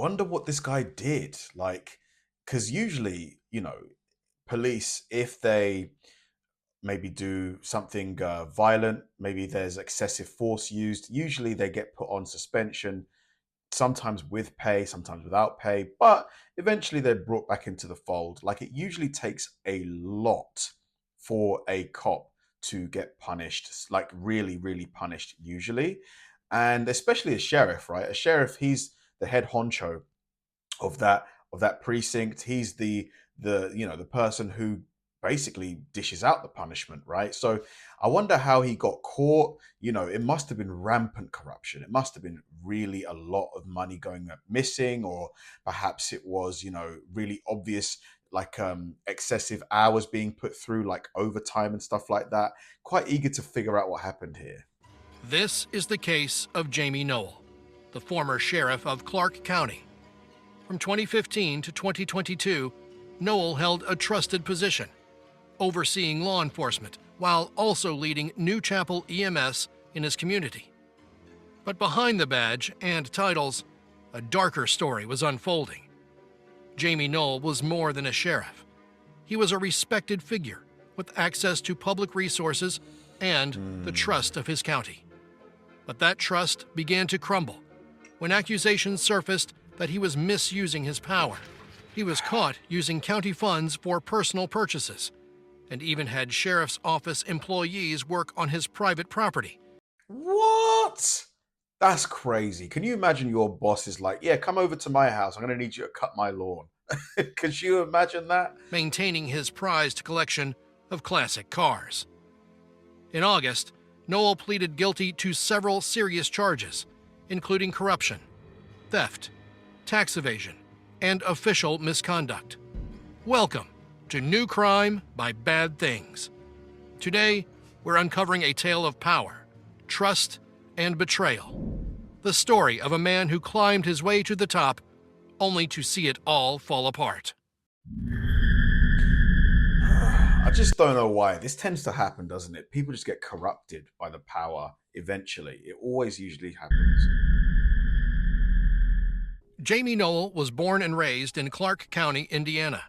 wonder what this guy did. Like, because usually, police, if they maybe do something violent, maybe there's excessive force used, usually they get put on suspension, sometimes with pay, sometimes without pay, but eventually they're brought back into the fold. Like, it usually takes a lot for a cop to get punished, like really, really punished, usually. And especially a sheriff, right? A sheriff, he's the head honcho of that precinct. He's the person who basically dishes out the punishment, right? So I wonder how he got caught. It must have been rampant corruption. It must have been really a lot of money going missing, or perhaps it was, really obvious, like excessive hours being put through, like overtime and stuff like that. Quite eager to figure out what happened here. This is the case of Jamey Noel, the former sheriff of Clark County. From 2015 to 2022, Noel held a trusted position, overseeing law enforcement while also leading New Chapel EMS in his community. But behind the badge and titles, a darker story was unfolding. Jamey Noel was more than a sheriff. He was a respected figure with access to public resources and the trust of his county. But that trust began to crumble when accusations surfaced that he was misusing his power. He was caught using county funds for personal purchases, and even had sheriff's office employees work on his private property. What? That's crazy. Can you imagine your boss is like, yeah, come over to my house. I'm going to need you to cut my lawn. Could you imagine that? Maintaining his prized collection of classic cars. In August, Noel pleaded guilty to several serious charges, including corruption, theft, tax evasion, and official misconduct. Welcome to New Crime by Bad Things. Today, we're uncovering a tale of power, trust, and betrayal. The story of a man who climbed his way to the top only to see it all fall apart. I just don't know why. This tends to happen, doesn't it? People just get corrupted by the power eventually. It always usually happens. Jamey Noel was born and raised in Clark County, Indiana.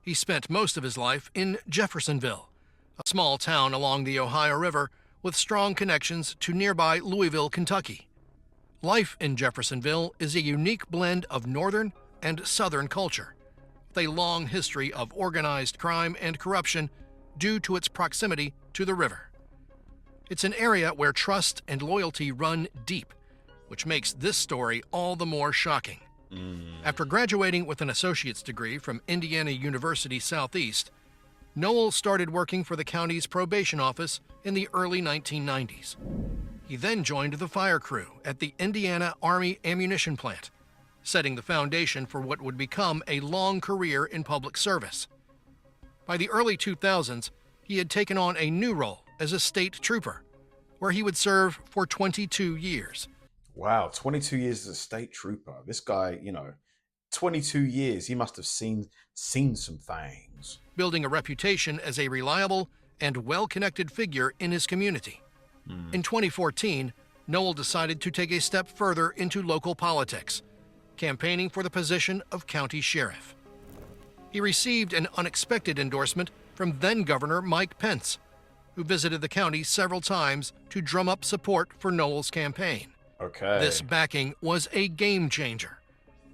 He spent most of his life in Jeffersonville, a small town along the Ohio River with strong connections to nearby Louisville, Kentucky. Life in Jeffersonville is a unique blend of northern and southern culture, with a long history of organized crime and corruption due to its proximity to the river. It's an area where trust and loyalty run deep, which makes this story all the more shocking. After graduating with an associate's degree from Indiana University Southeast, Noel started working for the county's probation office in the early 1990s. He then joined the fire crew at the Indiana Army Ammunition Plant, setting the foundation for what would become a long career in public service. By the early 2000s, he had taken on a new role as a state trooper, where he would serve for 22 years. Wow, 22 years as a state trooper. This guy, 22 years, he must have seen some things. Building a reputation as a reliable and well-connected figure in his community. In 2014, Noel decided to take a step further into local politics, campaigning for the position of county sheriff. He received an unexpected endorsement from then-Governor Mike Pence, who visited the county several times to drum up support for Noel's campaign. Okay. This backing was a game changer,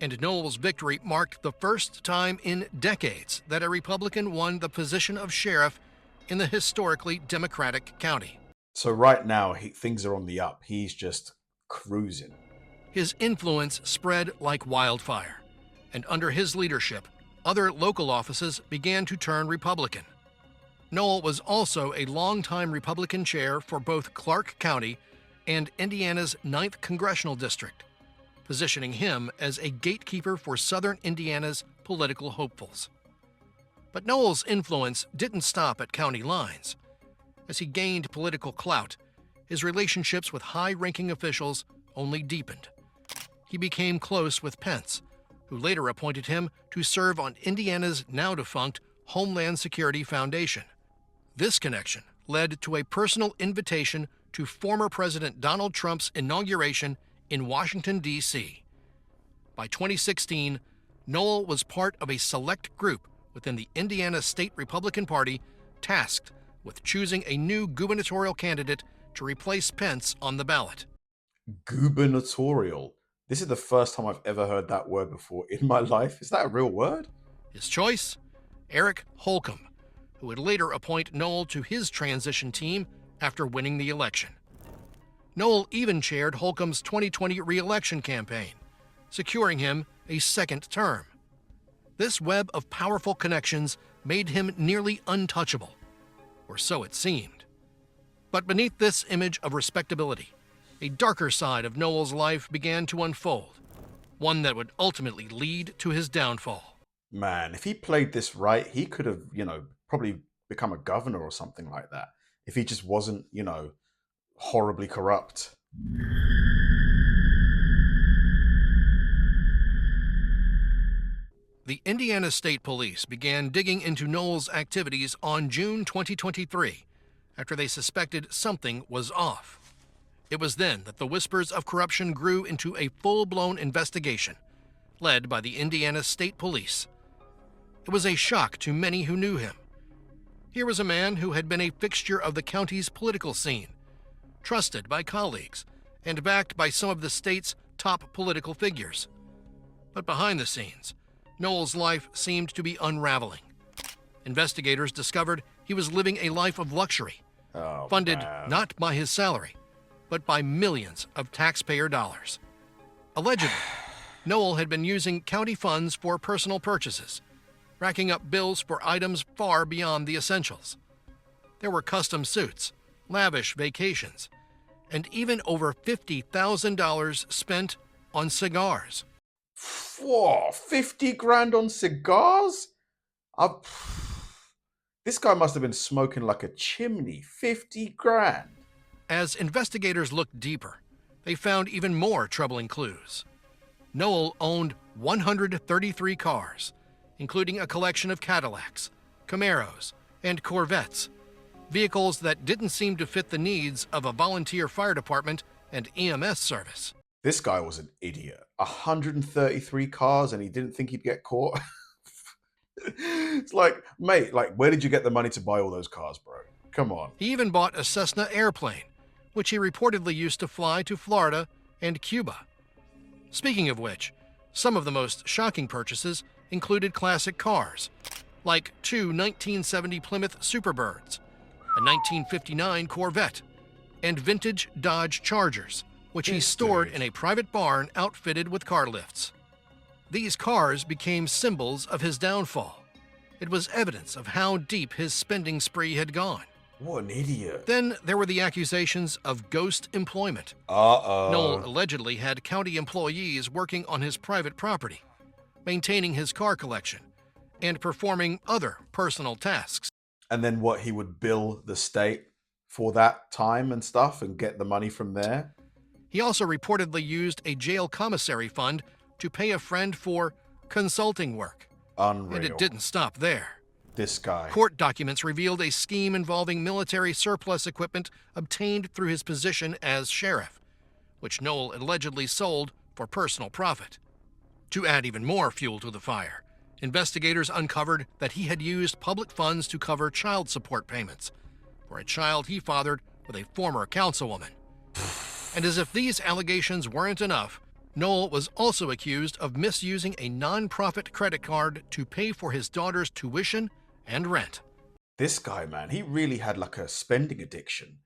and Noel's victory marked the first time in decades that a Republican won the position of sheriff in the historically Democratic county. So right now, things are on the up. He's just cruising. His influence spread like wildfire, and under his leadership, other local offices began to turn Republican. Noel was also a longtime Republican chair for both Clark County and Indiana's 9th Congressional District, positioning him as a gatekeeper for southern Indiana's political hopefuls. But Noel's influence didn't stop at county lines. As he gained political clout, his relationships with high-ranking officials only deepened. He became close with Pence, who later appointed him to serve on Indiana's now-defunct Homeland Security Foundation. This connection led to a personal invitation to former President Donald Trump's inauguration in Washington, D.C. By 2016, Noel was part of a select group within the Indiana State Republican Party tasked with choosing a new gubernatorial candidate to replace Pence on the ballot. Gubernatorial. This is the first time I've ever heard that word before in my life. Is that a real word? His choice? Eric Holcomb, who would later appoint Noel to his transition team after winning the election. Noel even chaired Holcomb's 2020 re-election campaign, securing him a second term. This web of powerful connections made him nearly untouchable, or so it seemed. But beneath this image of respectability, a darker side of Noel's life began to unfold, one that would ultimately lead to his downfall. Man, if he played this right, he could have, probably become a governor or something like that. If he just wasn't, horribly corrupt. The Indiana State Police began digging into Noel's activities on June 2023 after they suspected something was off. It was then that the whispers of corruption grew into a full-blown investigation led by the Indiana State Police. It was a shock to many who knew him. Here was a man who had been a fixture of the county's political scene, trusted by colleagues, and backed by some of the state's top political figures. But behind the scenes, Noel's life seemed to be unraveling. Investigators discovered he was living a life of luxury, funded not by his salary, but by millions of taxpayer dollars. Allegedly, Noel had been using county funds for personal purchases, racking up bills for items far beyond the essentials. There were custom suits, lavish vacations, and even over $50,000 spent on cigars. Whoa, 50 grand on cigars? This guy must have been smoking like a chimney. 50 grand. As investigators looked deeper, they found even more troubling clues. Noel owned 133 cars, including a collection of Cadillacs, Camaros, and Corvettes, vehicles that didn't seem to fit the needs of a volunteer fire department and EMS service. This guy was an idiot. 133 cars and he didn't think he'd get caught. It's like, mate, where did you get the money to buy all those cars, bro? Come on. He even bought a Cessna airplane, which he reportedly used to fly to Florida and Cuba. Speaking of which, some of the most shocking purchases included classic cars, like two 1970 Plymouth Superbirds, a 1959 Corvette, and vintage Dodge Chargers, which he stored in a private barn outfitted with car lifts. These cars became symbols of his downfall. It was evidence of how deep his spending spree had gone. What an idiot. Then there were the accusations of ghost employment. Noel allegedly had county employees working on his private property, maintaining his car collection, and performing other personal tasks. And then what, he would bill the state for that time and stuff and get the money from there? He also reportedly used a jail commissary fund to pay a friend for consulting work. Unreal. And it didn't stop there. This guy. Court documents revealed a scheme involving military surplus equipment obtained through his position as sheriff, which Noel allegedly sold for personal profit. To add even more fuel to the fire, investigators uncovered that he had used public funds to cover child support payments for a child he fathered with a former councilwoman. And as if these allegations weren't enough, Noel was also accused of misusing a non-profit credit card to pay for his daughter's tuition and rent. This guy, man, he really had a spending addiction.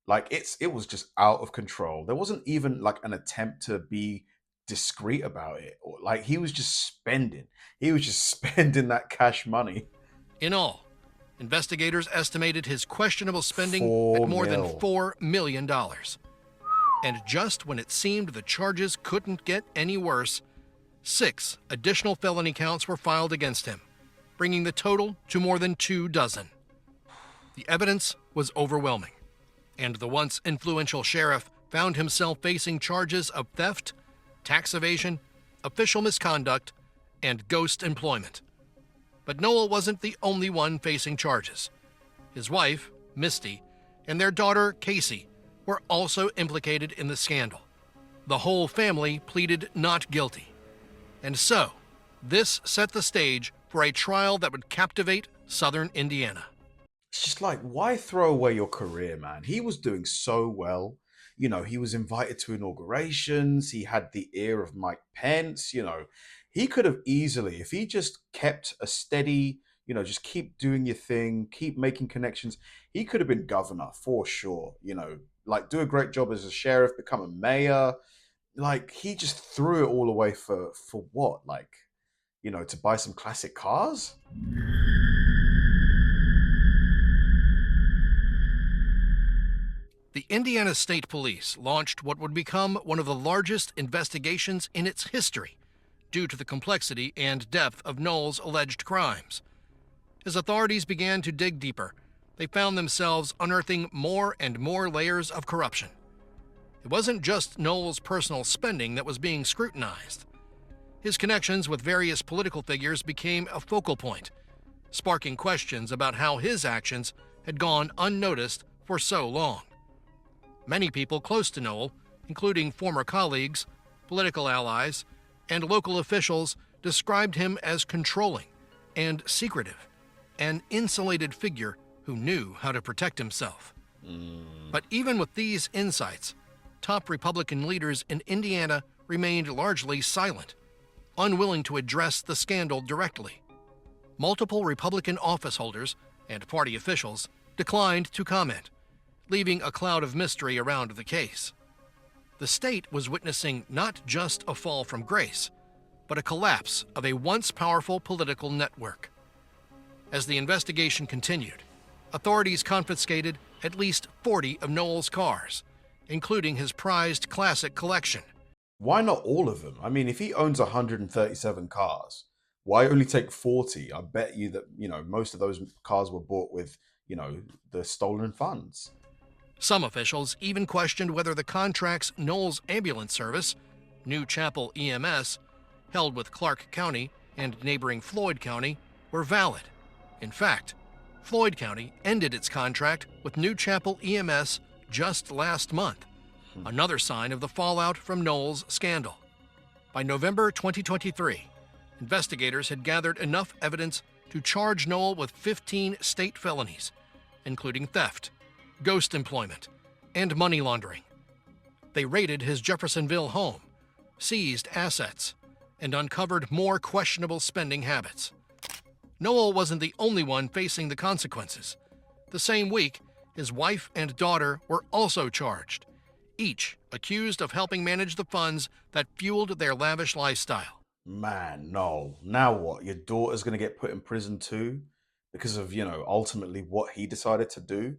It was just out of control. There wasn't even an attempt to be discreet about it. He was just spending. He was just spending that cash money. In all, investigators estimated his questionable spending at more than $4 million. And just when it seemed the charges couldn't get any worse, 6 additional felony counts were filed against him, bringing the total to more than 24. The evidence was overwhelming, and the once influential sheriff found himself facing charges of theft, tax evasion, official misconduct, and ghost employment. But Noel wasn't the only one facing charges. His wife, Misty, and their daughter, Casey, were also implicated in the scandal. The whole family pleaded not guilty. And so, this set the stage for a trial that would captivate southern Indiana. It's just like, why throw away your career, man? He was doing so well. He was invited to inaugurations. He had the ear of Mike Pence. He could have easily, if he just kept a steady, just keep doing your thing, keep making connections, he could have been governor for sure. Like do a great job as a sheriff, become a mayor. Like he just threw it all away for what? Like, to buy some classic cars? The Indiana State Police launched what would become one of the largest investigations in its history due to the complexity and depth of Noel's alleged crimes. As authorities began to dig deeper, they found themselves unearthing more and more layers of corruption. It wasn't just Noel's personal spending that was being scrutinized. His connections with various political figures became a focal point, sparking questions about how his actions had gone unnoticed for so long. Many people close to Noel, including former colleagues, political allies, and local officials, described him as controlling and secretive, an insulated figure who knew how to protect himself. But even with these insights, top Republican leaders in Indiana remained largely silent, unwilling to address the scandal directly. Multiple Republican office holders and party officials declined to comment, leaving a cloud of mystery around the case. The state was witnessing not just a fall from grace, but a collapse of a once powerful political network. As the investigation continued, authorities confiscated at least 40 of Noel's cars, including his prized classic collection. Why not all of them? I mean, if he owns 137 cars, why only take 40? I bet you that, most of those cars were bought with, the stolen funds. Some officials even questioned whether the contracts Noel's ambulance service, New Chapel EMS, held with Clark County and neighboring Floyd County, were valid. In fact, Floyd County ended its contract with New Chapel EMS just last month, another sign of the fallout from Noel's scandal. By November 2023, investigators had gathered enough evidence to charge Noel with 15 state felonies, including theft, ghost employment, and money laundering. They raided his Jeffersonville home, seized assets, and uncovered more questionable spending habits. Noel wasn't the only one facing the consequences. The same week, his wife and daughter were also charged, each accused of helping manage the funds that fueled their lavish lifestyle. Man, no. Now what? Your daughter's going to get put in prison too because of, ultimately what he decided to do?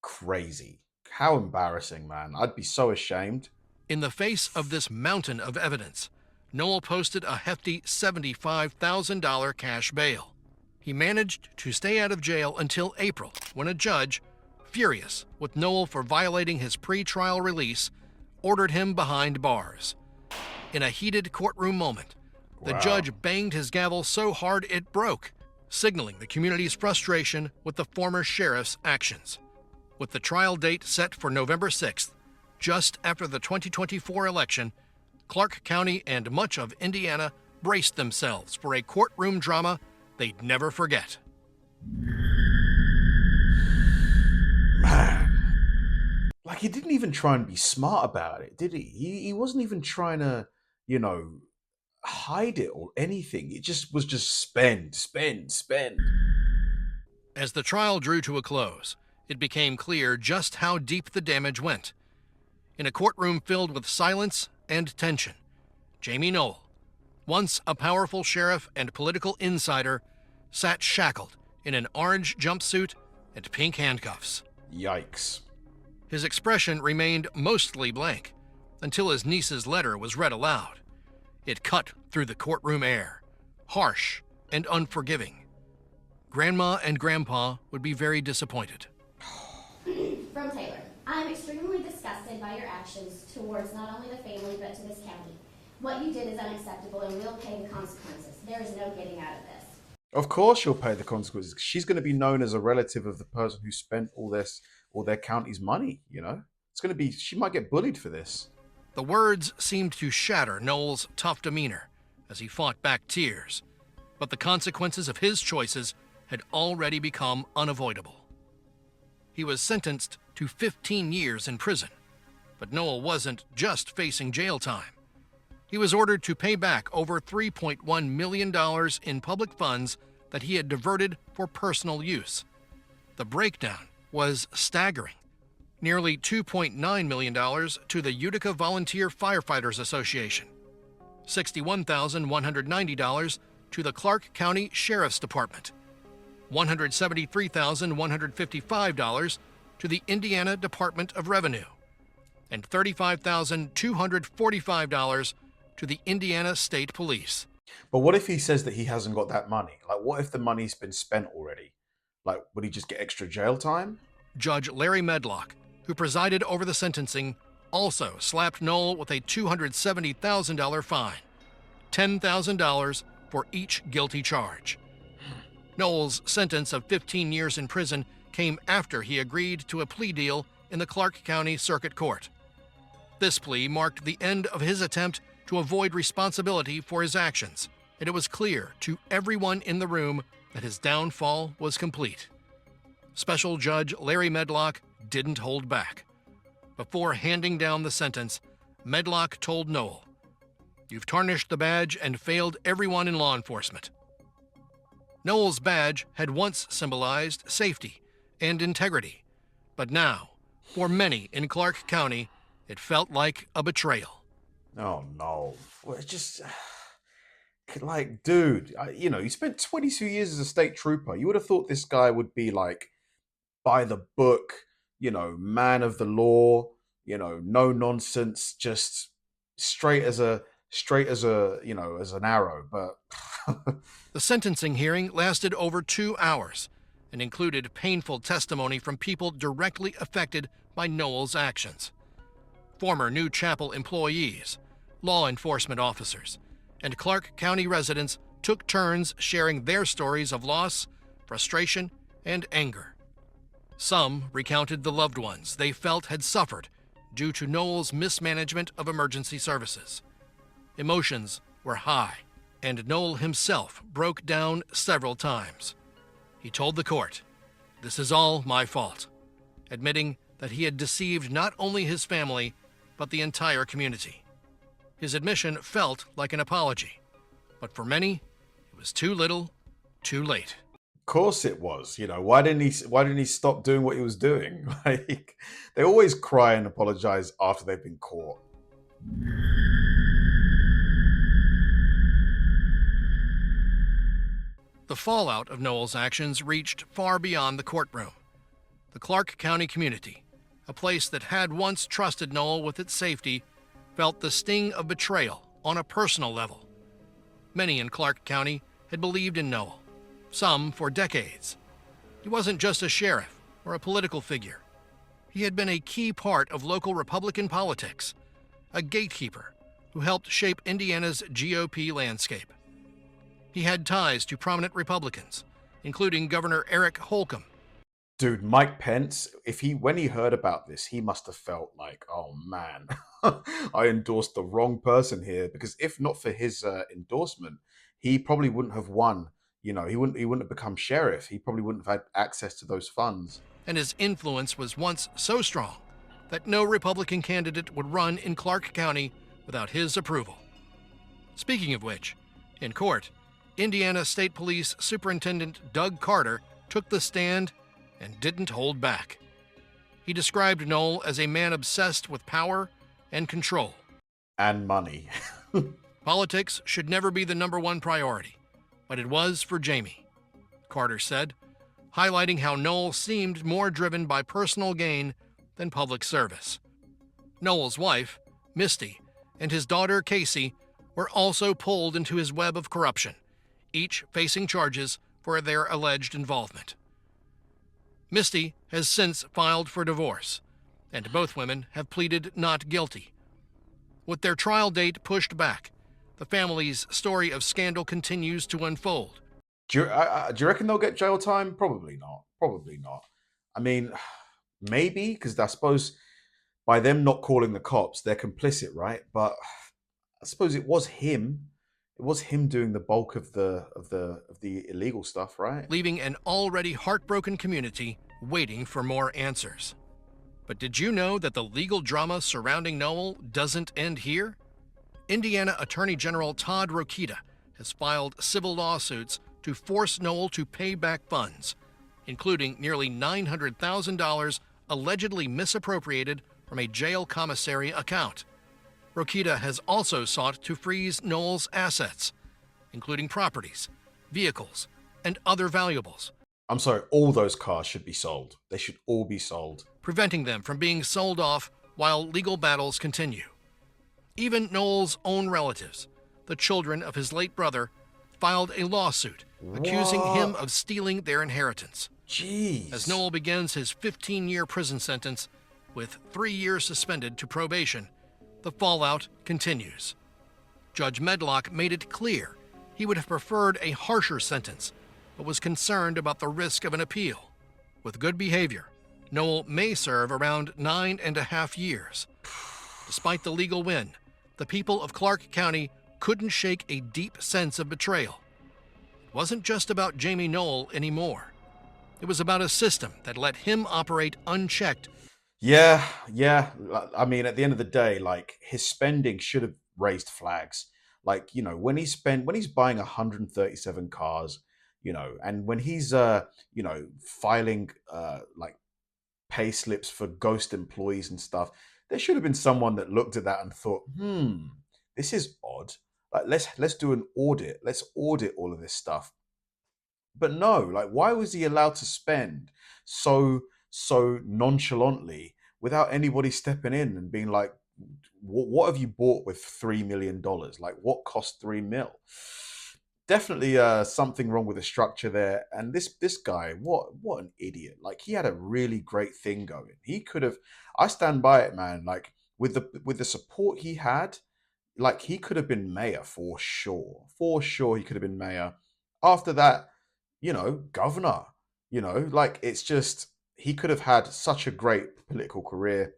Crazy. How embarrassing, man. I'd be so ashamed. In the face of this mountain of evidence, Noel posted a hefty $75,000 cash bail. He managed to stay out of jail until April, when a judge, furious with Noel for violating his pre-trial release, ordered him behind bars. In a heated courtroom moment, the judge banged his gavel so hard it broke, signaling the community's frustration with the former sheriff's actions. With the trial date set for November 6th, just after the 2024 election, Clark County and much of Indiana braced themselves for a courtroom drama they'd never forget. Man. Like, he didn't even try and be smart about it, did he? He wasn't even trying to, hide it or anything. It just was just spend, spend, spend. As the trial drew to a close, it became clear just how deep the damage went. In a courtroom filled with silence and tension, JAMEY Noel, once a powerful sheriff and political insider, sat shackled in an orange jumpsuit and pink handcuffs. Yikes. His expression remained mostly blank until his niece's letter was read aloud. It cut through the courtroom air, harsh and unforgiving. Grandma and Grandpa would be very disappointed. From Taylor. I'm extremely disgusted by your actions towards not only the family but to this county. What you did is unacceptable and will pay the consequences. There is no getting out of this. Of course she'll pay the consequences. She's going to be known as a relative of the person who spent all their county's money, It's going to be, she might get bullied for this. The words seemed to shatter Noel's tough demeanor, as he fought back tears, but the consequences of his choices had already become unavoidable. He was sentenced to 15 years in prison, but Noel wasn't just facing jail time. He was ordered to pay back over $3.1 million in public funds that he had diverted for personal use. The breakdown was staggering. Nearly $2.9 million to the Utica Volunteer Firefighters Association, $61,190 to the Clark County Sheriff's Department, $173,155 to the Indiana Department of Revenue, and $35,245 to the Indiana State Police. But what if he says that he hasn't got that money? Like, what if the money's been spent already? Like, would he just get extra jail time? Judge Larry Medlock, who presided over the sentencing, also slapped Noel with a $270,000 fine, $10,000 for each guilty charge. Noel's sentence of 15 years in prison came after he agreed to a plea deal in the Clark County Circuit Court. This plea marked the end of his attempt to avoid responsibility for his actions, and it was clear to everyone in the room that his downfall was complete. Special Judge Larry Medlock didn't hold back. Before handing down the sentence, Medlock told Noel, "You've tarnished the badge and failed everyone in law enforcement." Noel's badge had once symbolized safety and integrity, but now, for many in Clark County, it felt like a betrayal. Oh no! Well, it's just like, dude, you spent 22 years as a state trooper. You would have thought this guy would be like by the book, man of the law, no nonsense, just straight as an arrow. But the sentencing hearing lasted over 2 hours and included painful testimony from people directly affected by Noel's actions. Former New Chapel employees, law enforcement officers, and Clark County residents took turns sharing their stories of loss, frustration, and anger. Some recounted the loved ones they felt had suffered due to Noel's mismanagement of emergency services. Emotions were high, and Noel himself broke down several times. He told the court, "This is all my fault," admitting that he had deceived not only his family, but the entire community. His admission felt like an apology, but for many, it was too little, too late. of course it was. Why didn't he stop doing what he was doing? Like, they always cry and apologize after they've been caught. The fallout of Noel's actions reached far beyond the courtroom. The Clark County community, a place that had once trusted Noel with its safety, felt the sting of betrayal on a personal level. Many in Clark County had believed in Noel, some for decades. He wasn't just a sheriff or a political figure. He had been a key part of local Republican politics, a gatekeeper who helped shape Indiana's GOP landscape. He had ties to prominent Republicans, including Governor Eric Holcomb. Dude, Mike Pence, when he heard about this, he must have felt like, oh man, I endorsed the wrong person here, because if not for his endorsement, he probably wouldn't have won. He wouldn't have become sheriff. He probably wouldn't have had access to those funds. And his influence was once so strong that no Republican candidate would run in Clark County without his approval. Speaking of which, in court, Indiana State Police Superintendent Doug Carter took the stand and didn't hold back. He described Noel as a man obsessed with power and control. And money. Politics should never be the number one priority, but it was for Jamey, Carter said, highlighting how Noel seemed more driven by personal gain than public service. Noel's wife, Misty, and his daughter, Casey, were also pulled into his web of corruption, each facing charges for their alleged involvement. Misty has since filed for divorce, and both women have pleaded not guilty. With their trial date pushed back, the family's story of scandal continues to unfold. Do you reckon they'll get jail time? Probably not. Probably not. I mean, maybe, because I suppose by them not calling the cops, they're complicit, right? But I suppose it was him. It was him doing the bulk of the illegal stuff, right? leaving an already heartbroken community waiting for more answers. But did you know that the legal drama surrounding Noel doesn't end here? Indiana Attorney General Todd Rokita has filed civil lawsuits to force Noel to pay back funds, including nearly $900,000 allegedly misappropriated from a jail commissary account. Rokita has also sought to freeze Noel's assets, including properties, vehicles, and other valuables, I'm sorry, all those cars should be sold. They should all be sold. preventing them from being sold off while legal battles continue. Even Noel's own relatives, the children of his late brother, filed a lawsuit accusing him of stealing their inheritance. Jeez. As Noel begins his 15-year prison sentence, with 3 years suspended to probation, the fallout continues. Judge Medlock made it clear he would have preferred a harsher sentence, but was concerned about the risk of an appeal. With good behavior, Noel may serve around 9.5 years. Despite the legal win, the people of Clark County couldn't shake a deep sense of betrayal. It wasn't just about Jamie Noel anymore. It was about a system that let him operate unchecked. Yeah. I mean, at the end of the day, like, his spending should have raised flags. Like, when he's buying 137 cars, and when he's filing like pay slips for ghost employees and stuff, there should have been someone that looked at that and thought, this is odd. Like, let's do an audit. Let's audit all of this stuff. But no, like, why was he allowed to spend so nonchalantly without anybody stepping in and being like, what have you bought with $3 million? Like, what cost 3 mil? Definitely something wrong with the structure there. And this guy, what an idiot. Like, he had a really great thing going. He could have, I stand by it, man. Like, with the support he had, like, he could have been mayor for sure. For sure he could have been mayor. After that, governor. Like, it's just, he could have had such a great political career,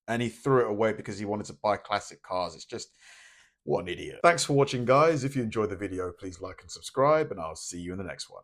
and he threw it away because he wanted to buy classic cars. It's just, what an idiot. Thanks for watching, guys. If you enjoyed the video, please like and subscribe, and I'll see you in the next one.